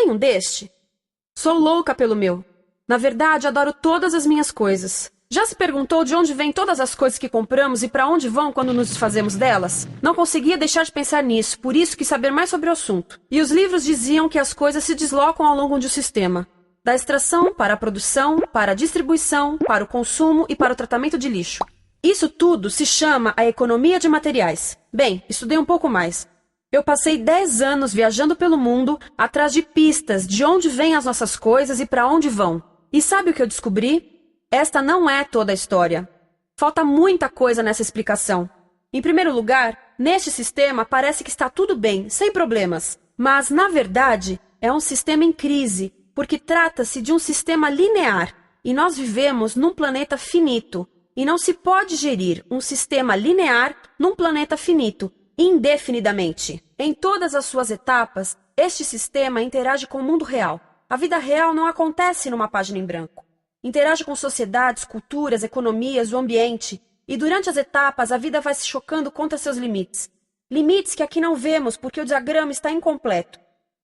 tem um deste? Sou louca pelo meu. Na verdade, adoro todas as minhas coisas. Já se perguntou de onde vêm todas as coisas que compramos e para onde vão quando nos desfazemos delas? Não conseguia deixar de pensar nisso, por isso quis saber mais sobre o assunto. E os livros diziam que as coisas se deslocam ao longo de um sistema. Da extração para a produção, para a distribuição, para o consumo e para o tratamento de lixo. Isso tudo se chama a economia de materiais. Bem, estudei um pouco mais. Eu passei 10 anos viajando pelo mundo atrás de pistas de onde vêm as nossas coisas e para onde vão. E sabe o que eu descobri? Esta não é toda a história. Falta muita coisa nessa explicação. Em primeiro lugar, neste sistema parece que está tudo bem, sem problemas. Mas, na verdade, é um sistema em crise, porque trata-se de um sistema linear, e nós vivemos num planeta finito, e não se pode gerir um sistema linear num planeta finito, indefinidamente. Em todas as suas etapas, este sistema interage com o mundo real. A vida real não acontece numa página em branco. Interage com sociedades, culturas, economias, o ambiente. E durante as etapas, a vida vai se chocando contra seus limites. Limites que aqui não vemos porque o diagrama está incompleto.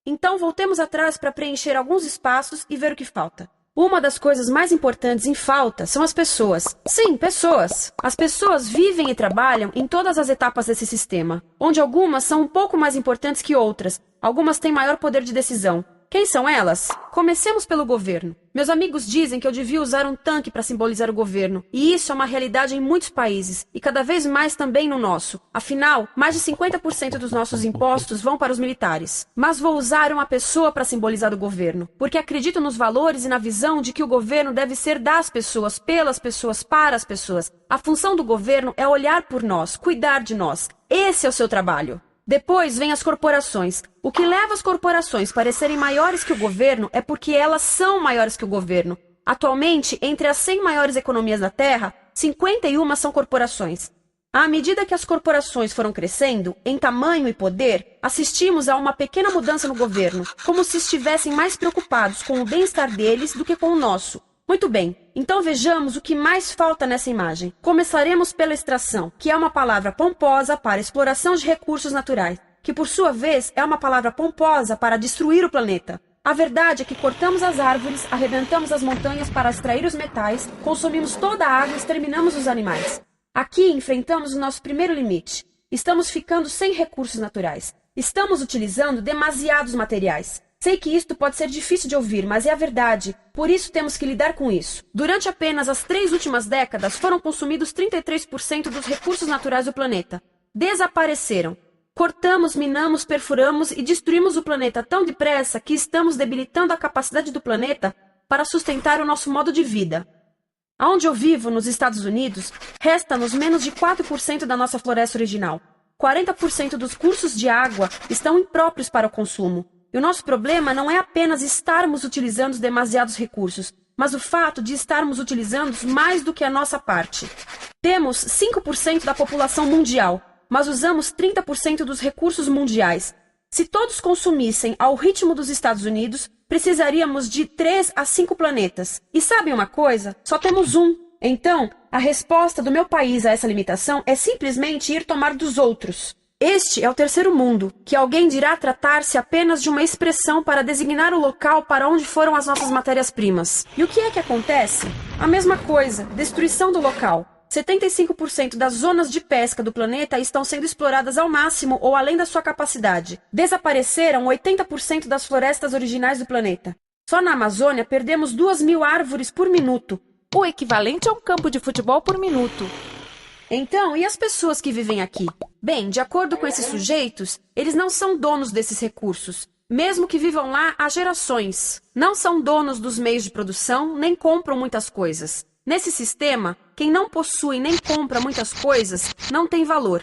Então, voltemos atrás para preencher alguns espaços e ver o que falta. Uma das coisas mais importantes em falta são as pessoas. Sim, pessoas. As pessoas vivem e trabalham em todas as etapas desse sistema, onde algumas são um pouco mais importantes que outras. Algumas têm maior poder de decisão. Quem são elas? Comecemos pelo governo. Meus amigos dizem que eu devia usar um tanque para simbolizar o governo, e isso é uma realidade em muitos países, e cada vez mais também no nosso. Afinal, mais de 50% dos nossos impostos vão para os militares. Mas vou usar uma pessoa para simbolizar o governo, porque acredito nos valores e na visão de que o governo deve ser das pessoas, pelas pessoas, para as pessoas. A função do governo é olhar por nós, cuidar de nós. Esse é o seu trabalho. Depois vem as corporações. O que leva as corporações a parecerem maiores que o governo é porque elas são maiores que o governo. Atualmente, entre as 100 maiores economias da Terra, 51 são corporações. À medida que as corporações foram crescendo, em tamanho e poder, assistimos a uma pequena mudança no governo, como se estivessem mais preocupados com o bem-estar deles do que com o nosso. Muito bem, então vejamos o que mais falta nessa imagem. Começaremos pela extração, que é uma palavra pomposa para exploração de recursos naturais, que por sua vez é uma palavra pomposa para destruir o planeta. A verdade é que cortamos as árvores, arrebentamos as montanhas para extrair os metais, consumimos toda a água e exterminamos os animais. Aqui enfrentamos o nosso primeiro limite. Estamos ficando sem recursos naturais. Estamos utilizando demasiados materiais. Sei que isto pode ser difícil de ouvir, mas é a verdade. Por isso temos que lidar com isso. Durante apenas as 3 últimas décadas, foram consumidos 33% dos recursos naturais do planeta. Desapareceram. Cortamos, minamos, perfuramos e destruímos o planeta tão depressa que estamos debilitando a capacidade do planeta para sustentar o nosso modo de vida. Onde eu vivo, nos Estados Unidos, resta-nos menos de 4% da nossa floresta original. 40% dos cursos de água estão impróprios para o consumo. E o nosso problema não é apenas estarmos utilizando demasiados recursos, mas o fato de estarmos utilizando mais do que a nossa parte. Temos 5% da população mundial, mas usamos 30% dos recursos mundiais. Se todos consumissem ao ritmo dos Estados Unidos, precisaríamos de 3 a 5 planetas. E sabem uma coisa? Só temos um. Então, a resposta do meu país a essa limitação é simplesmente ir tomar dos outros. Este é o terceiro mundo, que alguém dirá tratar-se apenas de uma expressão para designar o local para onde foram as nossas matérias-primas. E o que é que acontece? A mesma coisa, destruição do local. 75% das zonas de pesca do planeta estão sendo exploradas ao máximo ou além da sua capacidade. Desapareceram 80% das florestas originais do planeta. Só na Amazônia perdemos 2.000 árvores por minuto, o equivalente a um campo de futebol por minuto. Então, e as pessoas que vivem aqui? Bem, de acordo com esses sujeitos, eles não são donos desses recursos, mesmo que vivam lá há gerações. Não são donos dos meios de produção, nem compram muitas coisas. Nesse sistema, quem não possui nem compra muitas coisas não tem valor.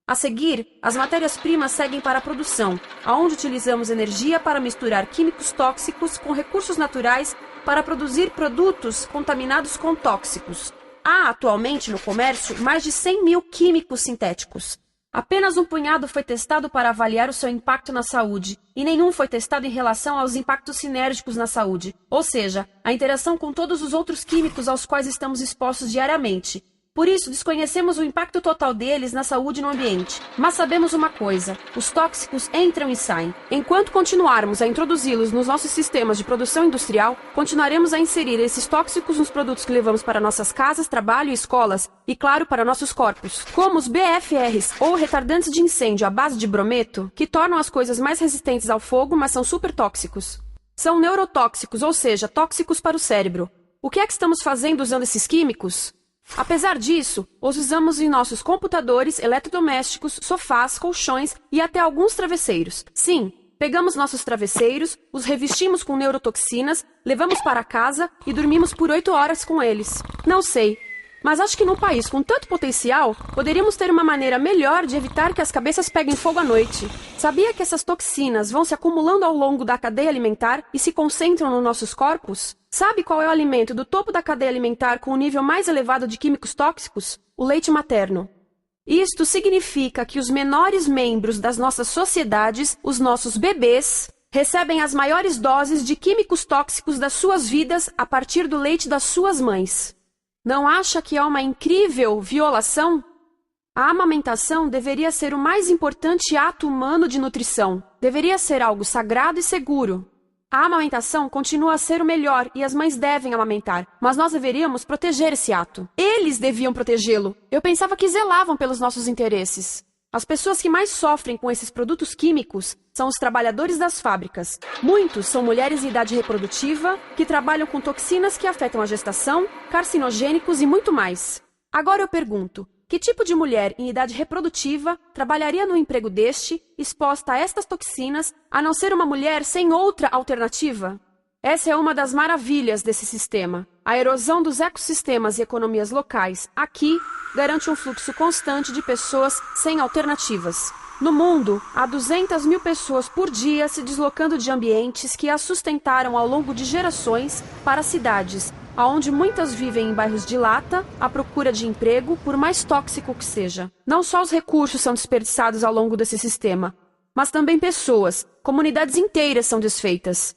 A seguir, as matérias-primas seguem para a produção, aonde utilizamos energia para misturar químicos tóxicos com recursos naturais para produzir produtos contaminados com tóxicos. Há atualmente no comércio mais de 100.000 químicos sintéticos. Apenas um punhado foi testado para avaliar o seu impacto na saúde, e nenhum foi testado em relação aos impactos sinérgicos na saúde, ou seja, a interação com todos os outros químicos aos quais estamos expostos diariamente. Por isso, desconhecemos o impacto total deles na saúde e no ambiente. Mas sabemos uma coisa: os tóxicos entram e saem. Enquanto continuarmos a introduzi-los nos nossos sistemas de produção industrial, continuaremos a inserir esses tóxicos nos produtos que levamos para nossas casas, trabalho e escolas, e claro, para nossos corpos. Como os BFRs, ou retardantes de incêndio à base de brometo, que tornam as coisas mais resistentes ao fogo, mas são super tóxicos. São neurotóxicos, ou seja, tóxicos para o cérebro. O que é que estamos fazendo usando esses químicos? Apesar disso, os usamos em nossos computadores, eletrodomésticos, sofás, colchões e até alguns travesseiros. Sim, pegamos nossos travesseiros, os revestimos com neurotoxinas, levamos para casa e dormimos por 8 horas com eles. Não sei, mas acho que num país com tanto potencial, poderíamos ter uma maneira melhor de evitar que as cabeças peguem fogo à noite. Sabia que essas toxinas vão se acumulando ao longo da cadeia alimentar e se concentram nos nossos corpos? Sabe qual é o alimento do topo da cadeia alimentar com o nível mais elevado de químicos tóxicos? O leite materno. Isto significa que os menores membros das nossas sociedades, os nossos bebês, recebem as maiores doses de químicos tóxicos das suas vidas a partir do leite das suas mães. Não acha que é uma incrível violação? A amamentação deveria ser o mais importante ato humano de nutrição. Deveria ser algo sagrado e seguro. A amamentação continua a ser o melhor e as mães devem amamentar, mas nós deveríamos proteger esse ato. Eles deviam protegê-lo. Eu pensava que zelavam pelos nossos interesses. As pessoas que mais sofrem com esses produtos químicos são os trabalhadores das fábricas. Muitos são mulheres em idade reprodutiva que trabalham com toxinas que afetam a gestação, carcinogênicos e muito mais. Agora eu pergunto: que tipo de mulher em idade reprodutiva trabalharia no emprego deste, exposta a estas toxinas, a não ser uma mulher sem outra alternativa? Essa é uma das maravilhas desse sistema. A erosão dos ecossistemas e economias locais aqui garante um fluxo constante de pessoas sem alternativas. No mundo, há 200 mil pessoas por dia se deslocando de ambientes que as sustentaram ao longo de gerações para cidades, onde muitas vivem em bairros de lata, à procura de emprego, por mais tóxico que seja. Não só os recursos são desperdiçados ao longo desse sistema, mas também pessoas, comunidades inteiras são desfeitas.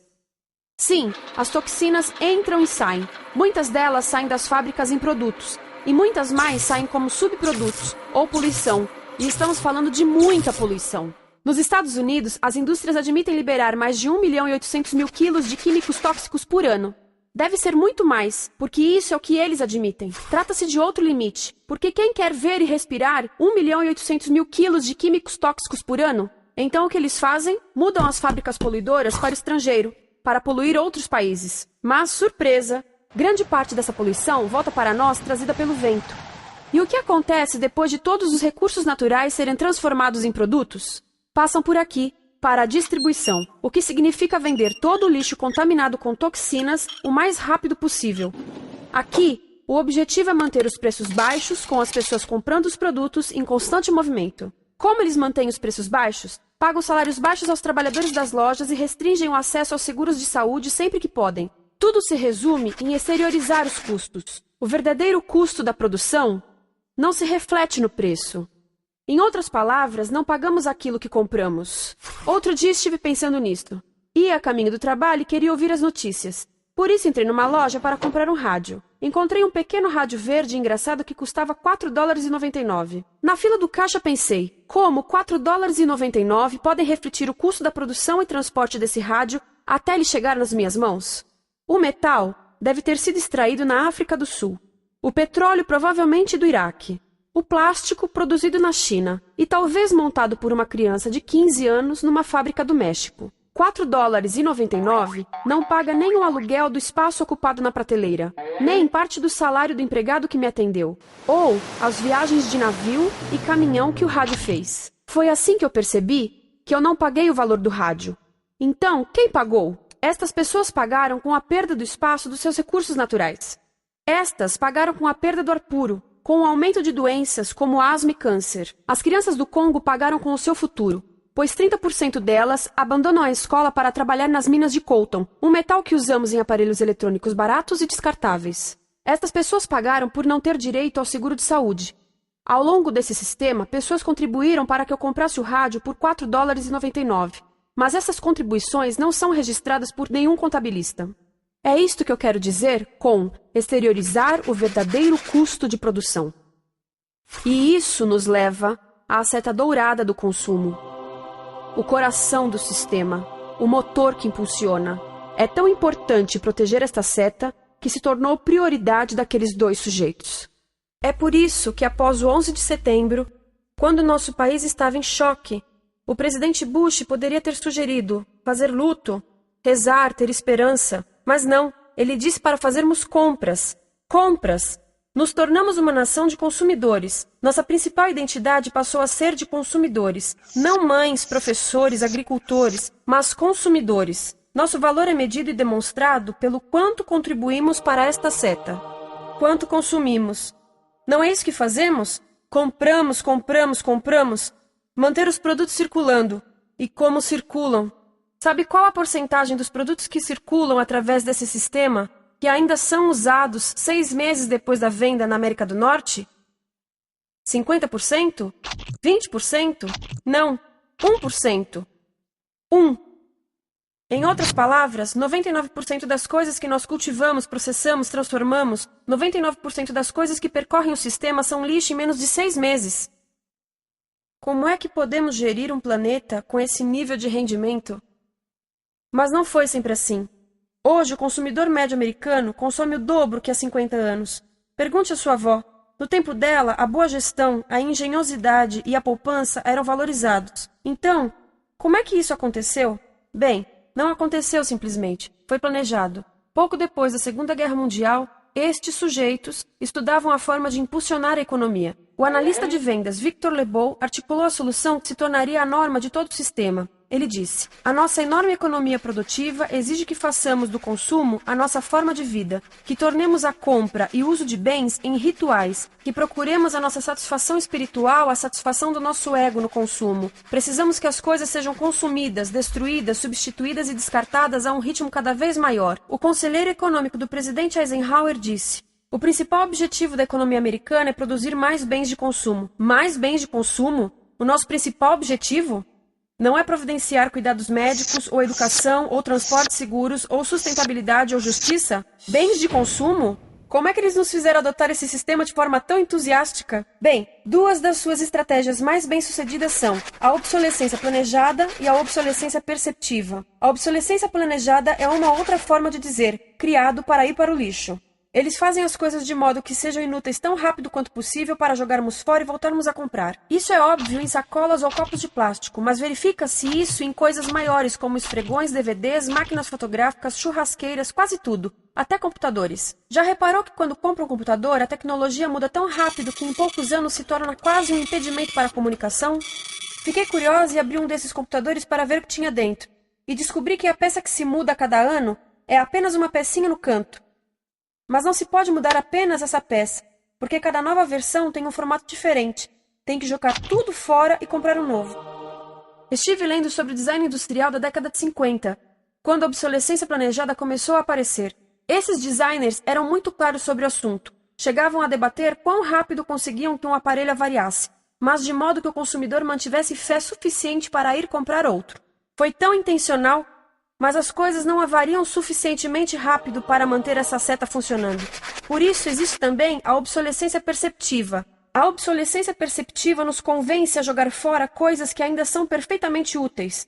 Sim, as toxinas entram e saem. Muitas delas saem das fábricas em produtos, e muitas mais saem como subprodutos, ou poluição, e estamos falando de muita poluição. Nos Estados Unidos, as indústrias admitem liberar mais de 1.800.000 quilos de químicos tóxicos por ano. Deve ser muito mais, porque isso é o que eles admitem. Trata-se de outro limite, porque quem quer ver e respirar 1.800.000 quilos de químicos tóxicos por ano? Então o que eles fazem? Mudam as fábricas poluidoras para o estrangeiro, para poluir outros países. Mas, surpresa, grande parte dessa poluição volta para nós trazida pelo vento. E o que acontece depois de todos os recursos naturais serem transformados em produtos? Passam por aqui, para a distribuição, o que significa vender todo o lixo contaminado com toxinas o mais rápido possível. Aqui, o objetivo é manter os preços baixos, com as pessoas comprando os produtos em constante movimento. Como eles mantêm os preços baixos? Pagam salários baixos aos trabalhadores das lojas e restringem o acesso aos seguros de saúde sempre que podem. Tudo se resume em exteriorizar os custos. O verdadeiro custo da produção não se reflete no preço. Em outras palavras, não pagamos aquilo que compramos. Outro dia estive pensando nisto. Ia a caminho do trabalho e queria ouvir as notícias. Por isso entrei numa loja para comprar um rádio. Encontrei um pequeno rádio verde engraçado que custava $4,99. Na fila do caixa pensei, como $4,99 podem refletir o custo da produção e transporte desse rádio até ele chegar nas minhas mãos? O metal deve ter sido extraído na África do Sul. O petróleo provavelmente do Iraque. O plástico produzido na China e talvez montado por uma criança de 15 anos numa fábrica do México. $4,99 não paga nem o aluguel do espaço ocupado na prateleira, nem parte do salário do empregado que me atendeu, ou as viagens de navio e caminhão que o rádio fez. Foi assim que eu percebi que eu não paguei o valor do rádio. Então, quem pagou? Estas pessoas pagaram com a perda do espaço dos seus recursos naturais. Estas pagaram com a perda do ar puro, com o aumento de doenças como asma e câncer. As crianças do Congo pagaram com o seu futuro, pois 30% delas abandonam a escola para trabalhar nas minas de coltan, um metal que usamos em aparelhos eletrônicos baratos e descartáveis. Estas pessoas pagaram por não ter direito ao seguro de saúde. Ao longo desse sistema, pessoas contribuíram para que eu comprasse o rádio por $4,99, mas essas contribuições não são registradas por nenhum contabilista. É isto que eu quero dizer com exteriorizar o verdadeiro custo de produção. E isso nos leva à seta dourada do consumo. O coração do sistema, o motor que impulsiona. É tão importante proteger esta seta que se tornou prioridade daqueles dois sujeitos. É por isso que após o 11 de setembro, quando nosso país estava em choque, o presidente Bush poderia ter sugerido fazer luto, rezar, ter esperança, mas não, ele disse para fazermos compras. Compras! Nos tornamos uma nação de consumidores. Nossa principal identidade passou a ser de consumidores. Não mães, professores, agricultores, mas consumidores. Nosso valor é medido e demonstrado pelo quanto contribuímos para esta seta. Quanto consumimos. Não é isso que fazemos? Compramos, compramos, compramos. Manter os produtos circulando. E como circulam? Sabe qual a porcentagem dos produtos que circulam através desse sistema que ainda são usados 6 meses depois da venda na América do Norte? 50%? 20%? Não, 1%. 1. Em outras palavras, 99% das coisas que nós cultivamos, processamos, transformamos, 99% das coisas que percorrem o sistema são lixo em menos de 6 meses. Como é que podemos gerir um planeta com esse nível de rendimento? Mas não foi sempre assim. Hoje, o consumidor médio americano consome o dobro que há 50 anos. Pergunte à sua avó. No tempo dela, a boa gestão, a engenhosidade e a poupança eram valorizados. Então, como é que isso aconteceu? Bem, não aconteceu simplesmente. Foi planejado. Pouco depois da Segunda Guerra Mundial, estes sujeitos estudavam a forma de impulsionar a economia. O analista de vendas Victor Lebow articulou a solução que se tornaria a norma de todo o sistema. Ele disse: a nossa enorme economia produtiva exige que façamos do consumo a nossa forma de vida, que tornemos a compra e o uso de bens em rituais, que procuremos a nossa satisfação espiritual, a satisfação do nosso ego no consumo. Precisamos que as coisas sejam consumidas, destruídas, substituídas e descartadas a um ritmo cada vez maior. O conselheiro econômico do presidente Eisenhower disse: o principal objetivo da economia americana é produzir mais bens de consumo. Mais bens de consumo? O nosso principal objetivo? Não é providenciar cuidados médicos, ou educação, ou transportes seguros, ou sustentabilidade, ou justiça? Bens de consumo? Como é que eles nos fizeram adotar esse sistema de forma tão entusiástica? Bem, 2 das suas estratégias mais bem-sucedidas são a obsolescência planejada e a obsolescência perceptiva. A obsolescência planejada é uma outra forma de dizer criado para ir para o lixo. Eles fazem as coisas de modo que sejam inúteis tão rápido quanto possível para jogarmos fora e voltarmos a comprar. Isso é óbvio em sacolas ou copos de plástico, mas verifica-se isso em coisas maiores como esfregões, DVDs, máquinas fotográficas, churrasqueiras, quase tudo, até computadores. Já reparou que quando compra um computador, a tecnologia muda tão rápido que em poucos anos se torna quase um impedimento para a comunicação? Fiquei curiosa e abri um desses computadores para ver o que tinha dentro, e descobri que a peça que se muda a cada ano é apenas uma pecinha no canto. Mas não se pode mudar apenas essa peça, porque cada nova versão tem um formato diferente. Tem que jogar tudo fora e comprar um novo. Estive lendo sobre o design industrial da década de 50, quando a obsolescência planejada começou a aparecer. Esses designers eram muito claros sobre o assunto. Chegavam a debater quão rápido conseguiam que um aparelho avariasse, mas de modo que o consumidor mantivesse fé suficiente para ir comprar outro. Foi tão intencional, mas as coisas não avariam suficientemente rápido para manter essa seta funcionando. Por isso existe também a obsolescência perceptiva. A obsolescência perceptiva nos convence a jogar fora coisas que ainda são perfeitamente úteis.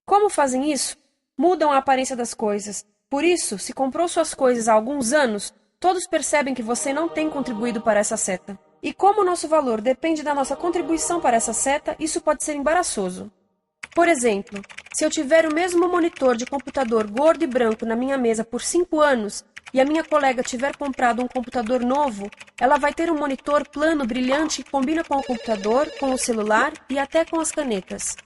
Como fazem isso? Mudam a aparência das coisas. Por isso, se comprou suas coisas há alguns anos, todos percebem que você não tem contribuído para essa seta. E como o nosso valor depende da nossa contribuição para essa seta, isso pode ser embaraçoso. Por exemplo, se eu tiver o mesmo monitor de computador gordo e branco na minha mesa por 5 anos e a minha colega tiver comprado um computador novo, ela vai ter um monitor plano brilhante que combina com o computador, com o celular e até com as canetas.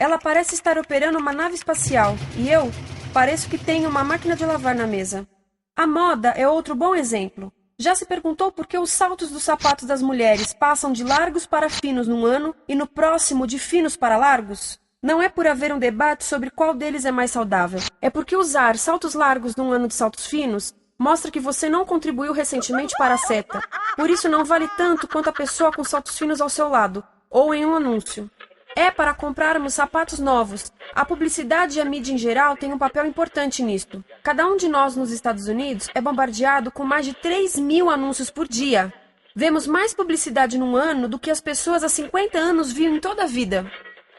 Ela parece estar operando uma nave espacial e eu pareço que tenho uma máquina de lavar na mesa. A moda é outro bom exemplo. Já se perguntou por que os saltos dos sapatos das mulheres passam de largos para finos num ano e no próximo de finos para largos? Não é por haver um debate sobre qual deles é mais saudável. É porque usar saltos largos num ano de saltos finos mostra que você não contribuiu recentemente para a seta. Por isso não vale tanto quanto a pessoa com saltos finos ao seu lado, ou em um anúncio. É para comprarmos sapatos novos. A publicidade e a mídia em geral têm um papel importante nisto. Cada um de nós nos Estados Unidos é bombardeado com mais de 3.000 anúncios por dia. Vemos mais publicidade num ano do que as pessoas há 50 anos viam em toda a vida.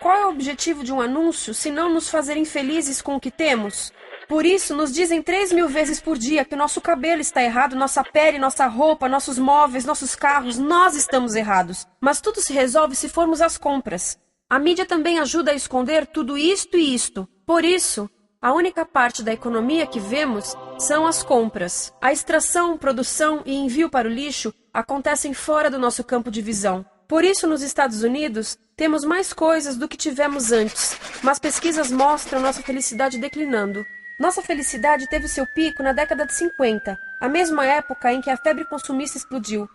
Qual é o objetivo de um anúncio se não nos fazer infelizes com o que temos? Por isso, nos dizem 3.000 vezes por dia que nosso cabelo está errado, nossa pele, nossa roupa, nossos móveis, nossos carros, nós estamos errados. Mas tudo se resolve se formos às compras. A mídia também ajuda a esconder tudo isto e isto. Por isso, a única parte da economia que vemos são as compras. A extração, produção e envio para o lixo acontecem fora do nosso campo de visão. Por isso, nos Estados Unidos, temos mais coisas do que tivemos antes, mas pesquisas mostram nossa felicidade declinando. Nossa felicidade teve seu pico na década de 50, a mesma época em que a febre consumista explodiu.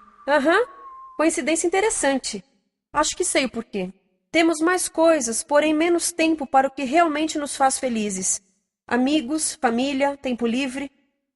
Coincidência interessante. Acho que sei o porquê. Temos mais coisas, porém menos tempo para o que realmente nos faz felizes. Amigos, família, tempo livre.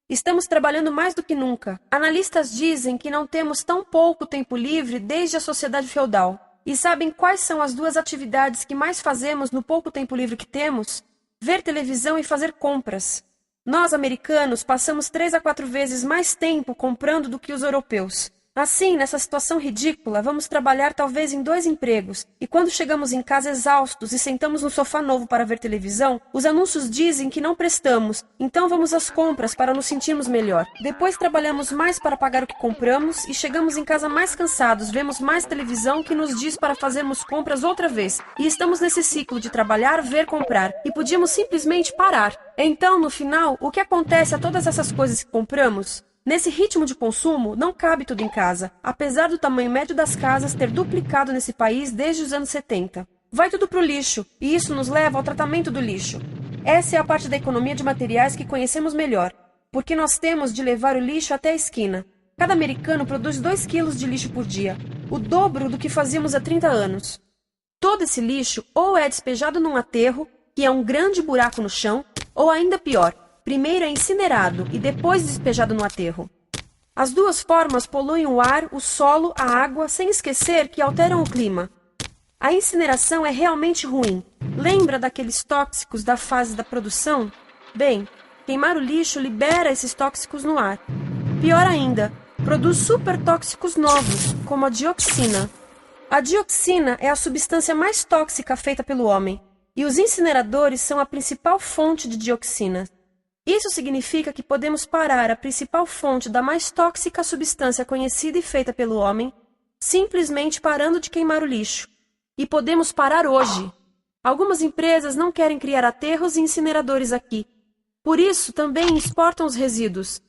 Estamos trabalhando mais do que nunca. Analistas dizem que não temos tão pouco tempo livre desde a sociedade feudal. E sabem quais são as duas atividades que mais fazemos no pouco tempo livre que temos? Ver televisão e fazer compras. Nós, americanos, passamos 3 a 4 vezes mais tempo comprando do que os europeus. Assim, nessa situação ridícula, vamos trabalhar talvez em 2 empregos, e quando chegamos em casa exaustos e sentamos no sofá novo para ver televisão, os anúncios dizem que não prestamos, então vamos às compras para nos sentirmos melhor. Depois trabalhamos mais para pagar o que compramos e chegamos em casa mais cansados, vemos mais televisão que nos diz para fazermos compras outra vez. E estamos nesse ciclo de trabalhar, ver, comprar, e podíamos simplesmente parar. Então, no final, o que acontece a todas essas coisas que compramos? Nesse ritmo de consumo, não cabe tudo em casa, apesar do tamanho médio das casas ter duplicado nesse país desde os anos 70. Vai tudo para o lixo, e isso nos leva ao tratamento do lixo. Essa é a parte da economia de materiais que conhecemos melhor, porque nós temos de levar o lixo até a esquina. Cada americano produz 2 quilos de lixo por dia, o dobro do que fazíamos há 30 anos. Todo esse lixo ou é despejado num aterro, que é um grande buraco no chão, ou ainda pior, primeiro é incinerado e depois despejado no aterro. As duas formas poluem o ar, o solo, a água, sem esquecer que alteram o clima. A incineração é realmente ruim. Lembra daqueles tóxicos da fase da produção? Bem, queimar o lixo libera esses tóxicos no ar. Pior ainda, produz supertóxicos novos, como a dioxina. A dioxina é a substância mais tóxica feita pelo homem, e os incineradores são a principal fonte de dioxina. Isso significa que podemos parar a principal fonte da mais tóxica substância conhecida e feita pelo homem, simplesmente parando de queimar o lixo. E podemos parar hoje. Algumas empresas não querem criar aterros e incineradores aqui. Por isso, também exportam os resíduos.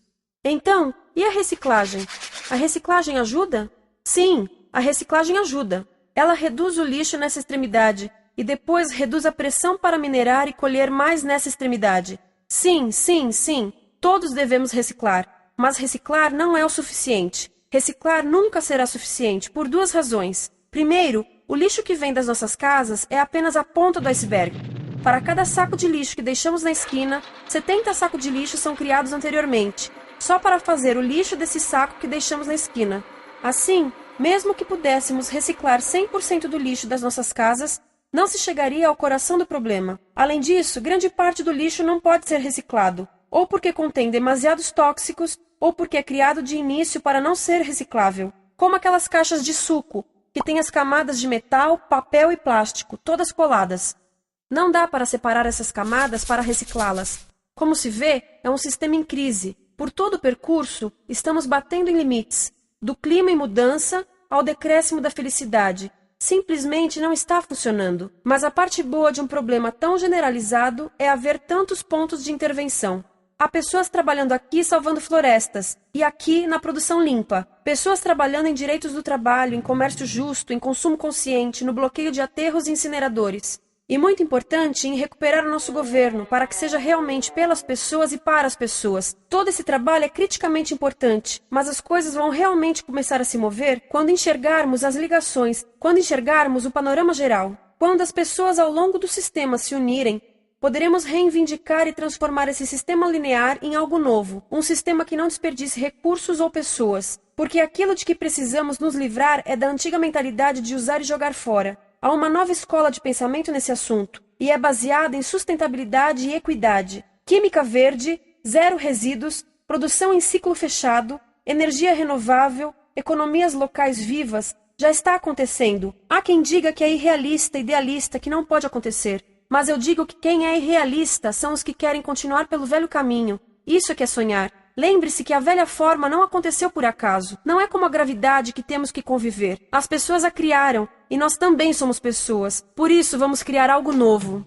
Então, e a reciclagem? A reciclagem ajuda? Sim, a reciclagem ajuda. Ela reduz o lixo nessa extremidade e depois reduz a pressão para minerar e colher mais nessa extremidade. Sim, todos devemos reciclar, mas reciclar não é o suficiente. Reciclar nunca será suficiente, por 2 razões. Primeiro, o lixo que vem das nossas casas é apenas a ponta do iceberg. Para cada saco de lixo que deixamos na esquina, 70 sacos de lixo são criados anteriormente, só para fazer o lixo desse saco que deixamos na esquina. Assim, mesmo que pudéssemos reciclar 100% do lixo das nossas casas, não se chegaria ao coração do problema. Além disso, grande parte do lixo não pode ser reciclado, ou porque contém demasiados tóxicos, ou porque é criado de início para não ser reciclável, como aquelas caixas de suco, que têm as camadas de metal, papel e plástico, todas coladas. Não dá para separar essas camadas para reciclá-las. Como se vê, é um sistema em crise. Por todo o percurso, estamos batendo em limites, do clima em mudança ao decréscimo da felicidade. Simplesmente não está funcionando. Mas a parte boa de um problema tão generalizado é haver tantos pontos de intervenção. Há pessoas trabalhando aqui salvando florestas, e aqui na produção limpa. Pessoas trabalhando em direitos do trabalho, em comércio justo, em consumo consciente, no bloqueio de aterros e incineradores. E muito importante, em recuperar o nosso governo, para que seja realmente pelas pessoas e para as pessoas. Todo esse trabalho é criticamente importante, mas as coisas vão realmente começar a se mover quando enxergarmos as ligações, quando enxergarmos o panorama geral. Quando as pessoas ao longo do sistema se unirem, poderemos reivindicar e transformar esse sistema linear em algo novo, um sistema que não desperdice recursos ou pessoas, porque aquilo de que precisamos nos livrar é da antiga mentalidade de usar e jogar fora. Há uma nova escola de pensamento nesse assunto, e é baseada em sustentabilidade e equidade, química verde, zero resíduos, produção em ciclo fechado, energia renovável, economias locais vivas, já está acontecendo. Há quem diga que é irrealista, idealista, que não pode acontecer. Mas eu digo que quem é irrealista são os que querem continuar pelo velho caminho. Isso é que é sonhar. Lembre-se que a velha forma não aconteceu por acaso. Não é como a gravidade que temos que conviver. As pessoas a criaram, e nós também somos pessoas. Por isso, vamos criar algo novo.